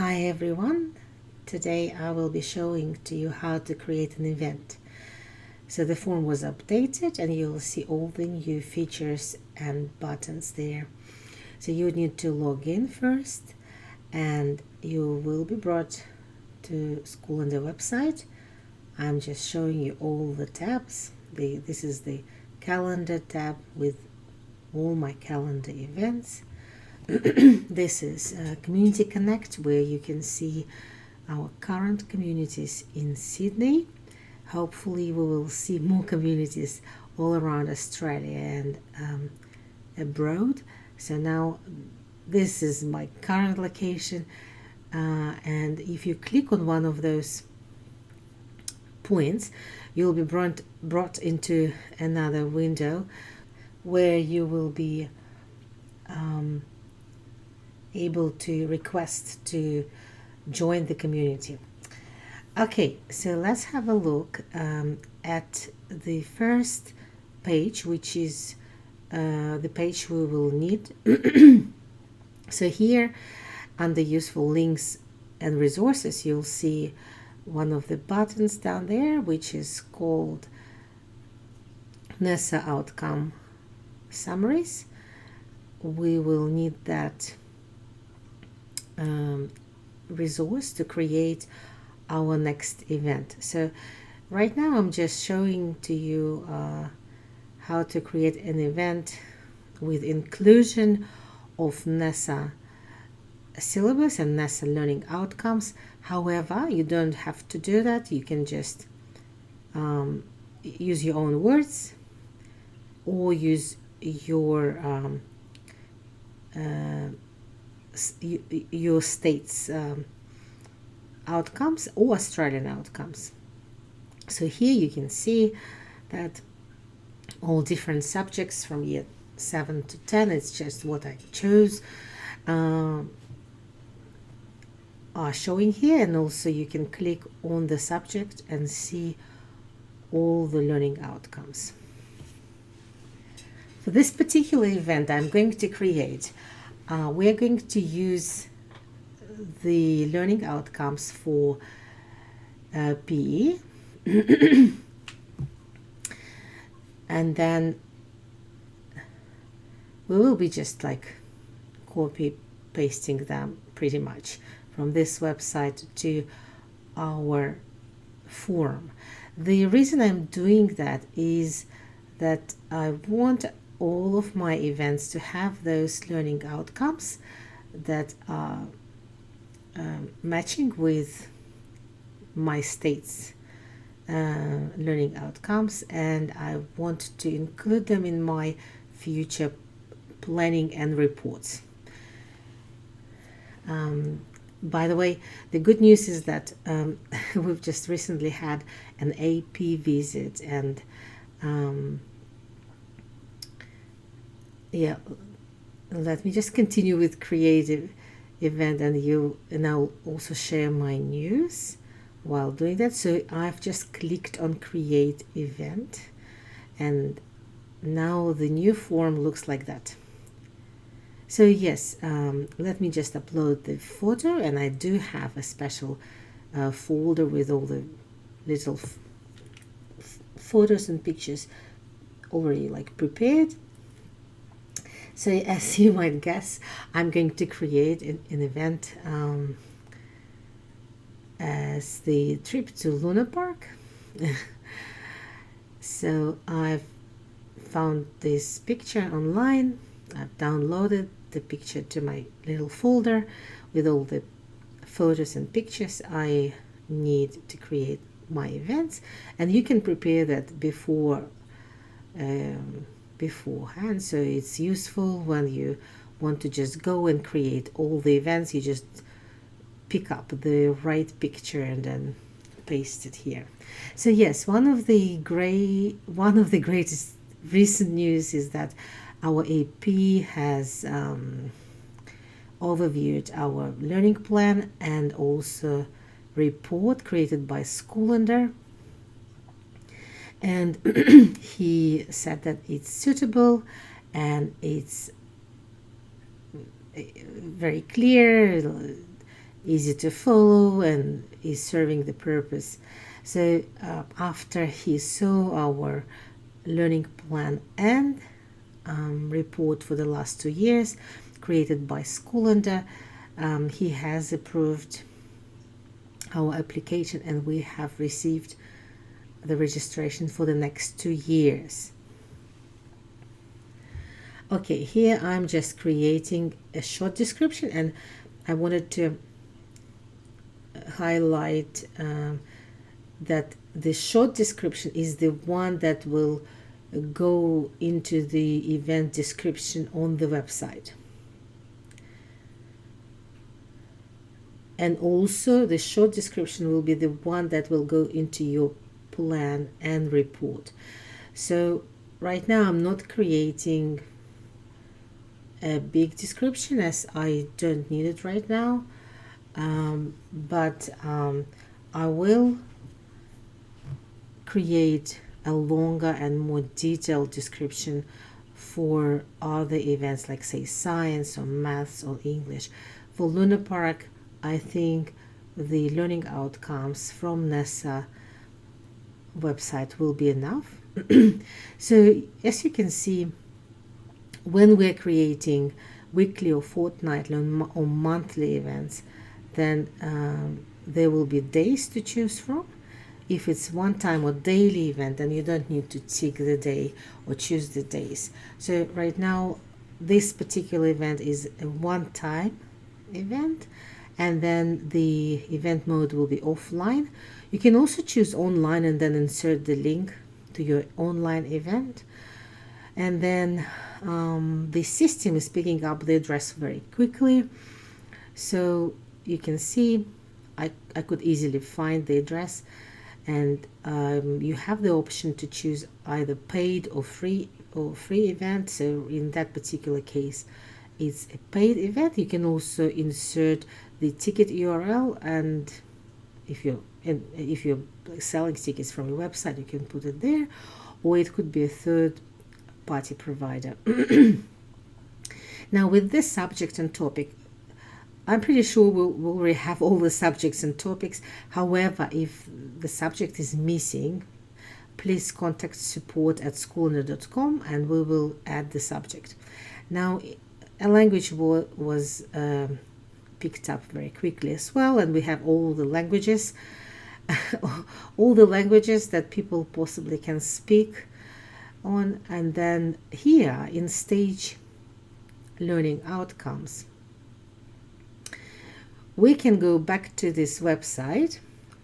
Hi everyone, today I will be showing to you how to create an event. So the form was updated and you'll see all the new features and buttons there. So you need to log in first and you will be brought to Schoolender website. I'm just showing you all the tabs. This is the calendar tab with all my calendar events. This is Community Connect, where you can see our current communities in Sydney. Hopefully we will see more communities all around Australia and abroad. So now this is my current location, and if you click on one of those points, you'll be brought into another window where you will be able to request to join the community. Okay, so let's have a look at the first page, which is the page we will need. So here under useful links and resources, you'll see one of the buttons down there, which is called NESA Outcome Summaries. We will need that resource to create our next event. So right now I'm just showing to you how to create an event with inclusion of NESA syllabus and NESA learning outcomes. However, you don't have to do that. You can just use your own words or use your state's outcomes or Australian outcomes. So here you can see that all different subjects from year 7 to 10, it's just what I chose, are showing here, and also you can click on the subject and see all the learning outcomes. For this particular event I'm going to create, we're going to use the learning outcomes for PE and then we will be just like copy pasting them pretty much from this website to our form. The reason I'm doing that is that I want all of my events to have those learning outcomes that are matching with my state's learning outcomes, and I want to include them in my future planning and reports. By the way, the good news is that we've just recently had an AP visit, and yeah, let me just continue with creative event, and I'll also share my news while doing that. So I've just clicked on create event, and now the new form looks like that. So yes, let me just upload the photo, and I do have a special folder with all the little photos and pictures already like prepared. So as you might guess, I'm going to create an event as the trip to Luna Park. So I've found this picture online. I've downloaded the picture to my little folder with all the photos and pictures I need to create my events, and you can prepare that beforehand, so it's useful when you want to just go and create all the events. You just pick up the right picture and then paste it here. So yes, one of the greatest recent news is that our AP has overviewed our learning plan and also report created by Schoolender, and he said that it's suitable and it's very clear. easy to follow, and is serving the purpose. So after he saw our learning plan and report for the last 2 years created by Schoolender, he has approved our application, and we have received the registration for the next 2 years. Okay, here I'm just creating a short description, and I wanted to highlight that the short description is the one that will go into the event description on the website. And also the short description will be the one that will go into your plan and report. So right now I'm not creating a big description as I don't need it right now, but I will create a longer and more detailed description for other events, like say science or maths or English. For Luna Park, I think the learning outcomes from NASA website will be enough. So as you can see, when we're creating weekly or fortnightly or monthly events, then there will be days to choose from. If it's one time or daily event, then you don't need to tick the day or choose the days. So right now, this particular event is a one-time event, and then the event mode will be offline. You can also choose online and then insert the link to your online event. And then the system is picking up the address very quickly. So you can see I could easily find the address, and you have the option to choose either paid or free event. So in that particular case, it's a paid event. You can also insert the ticket URL, and if you're selling tickets from your website, you can put it there, or it could be a third-party provider. Now, with this subject and topic, I'm pretty sure we'll already have all the subjects and topics. However, if the subject is missing, please contact support@schoolender.com and we will add the subject. Now, a language was picked up very quickly as well, and we have all the languages, all the languages that people possibly can speak on. And then here in stage learning outcomes, we can go back to this website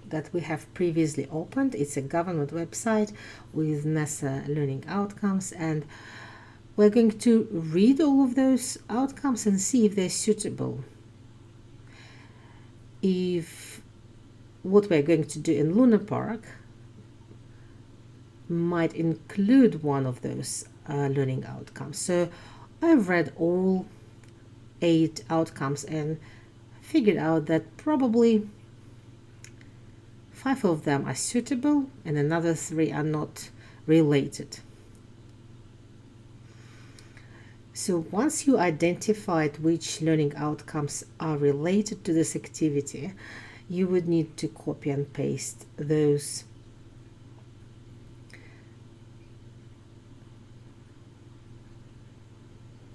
that we have previously opened. It's a government website with NASA learning outcomes, and we're going to read all of those outcomes and see if they're suitable. If what we're going to do in Luna Park might include one of those learning outcomes. So I've read all 8 outcomes and figured out that probably 5 of them are suitable and another 3 are not related. So once you identified which learning outcomes are related to this activity, you would need to copy and paste those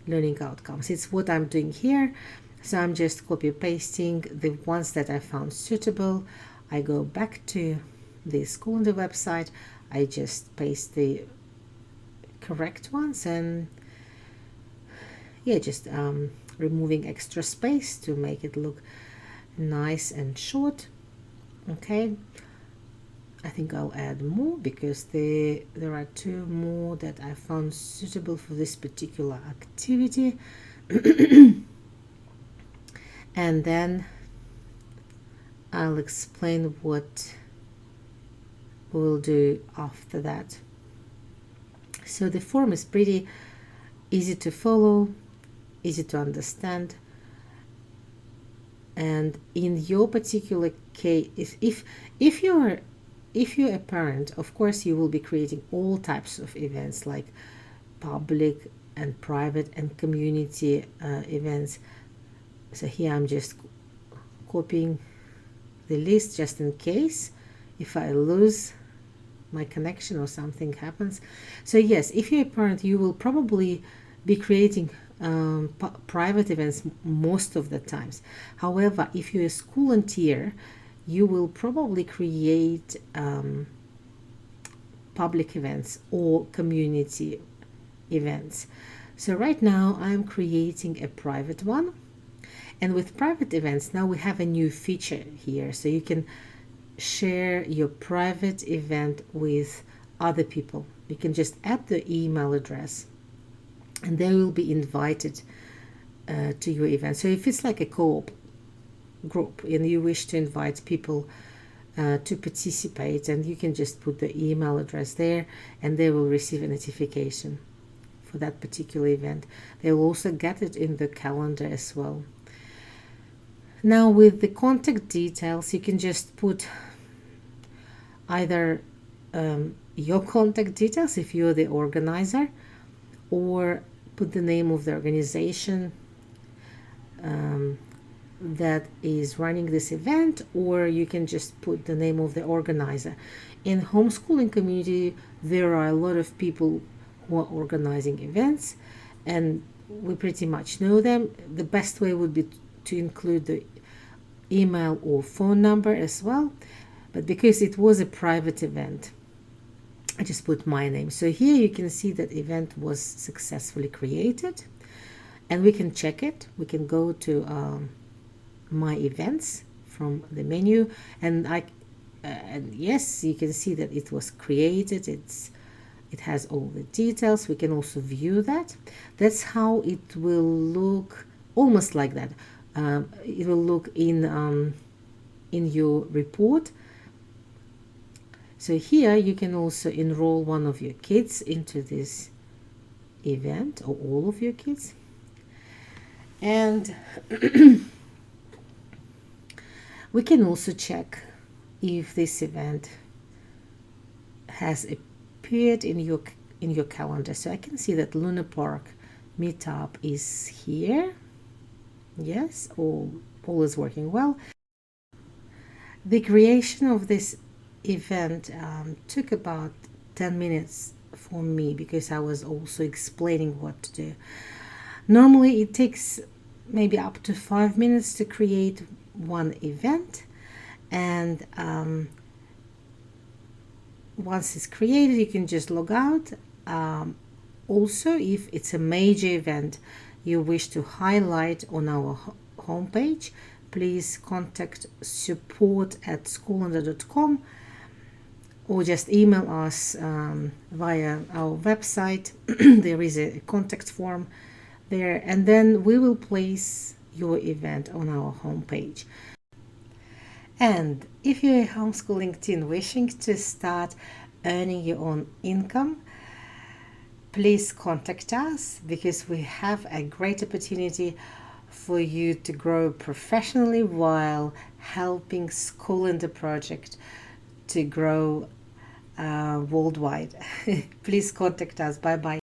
learning outcomes. It's what I'm doing here. So I'm just copy pasting the ones that I found suitable. I go back to the Schoolender website. I just paste the correct ones, and yeah, just removing extra space to make it look nice and short. Okay, I think I'll add more because there are 2 more that I found suitable for this particular activity. And then I'll explain what we'll do after that. So the form is pretty easy to follow, easy to understand, and in your particular case, if you're a parent, of course you will be creating all types of events like public and private and community events. So here I'm just copying the list just in case if I lose my connection or something happens. So yes, if you're a parent, you will probably be creating private events most of the times. However, if you're a school volunteer, you will probably create public events or community events. So right now I'm creating a private one, and with private events now we have a new feature here, so you can share your private event with other people. You can just add the email address and they will be invited to your event. So if it's like a co-op group and you wish to invite people to participate, and you can just put the email address there and they will receive a notification for that particular event. They will also get it in the calendar as well. Now with the contact details, you can just put either your contact details if you're the organizer, or put the name of the organization that is running this event, or you can just put the name of the organizer. In homeschooling community, there are a lot of people who are organizing events, and we pretty much know them. The best way would be to include the email or phone number as well, but because it was a private event, I just put my name. So here you can see that event was successfully created, and we can check it. We can go to my events from the menu, and and yes, you can see that it was created. It has all the details. We can also view that. That's how it will look, almost like that. It will look in your report. So here you can also enroll one of your kids into this event, or all of your kids. And we can also check if this event has appeared in your calendar. So I can see that Luna Park meetup is here. Yes, all is working well. The creation of this event took about 10 minutes for me, because I was also explaining what to do. Normally it takes maybe up to 5 minutes to create one event, and once it's created you can just log out. Also, if it's a major event you wish to highlight on our homepage, please contact support@schoolander.com, or just email us via our website. There is a contact form there, and then we will place your event on our homepage. And if you're a homeschooling teen wishing to start earning your own income, please contact us, because we have a great opportunity for you to grow professionally while helping Schoolander project to grow worldwide. Please contact us. Bye bye.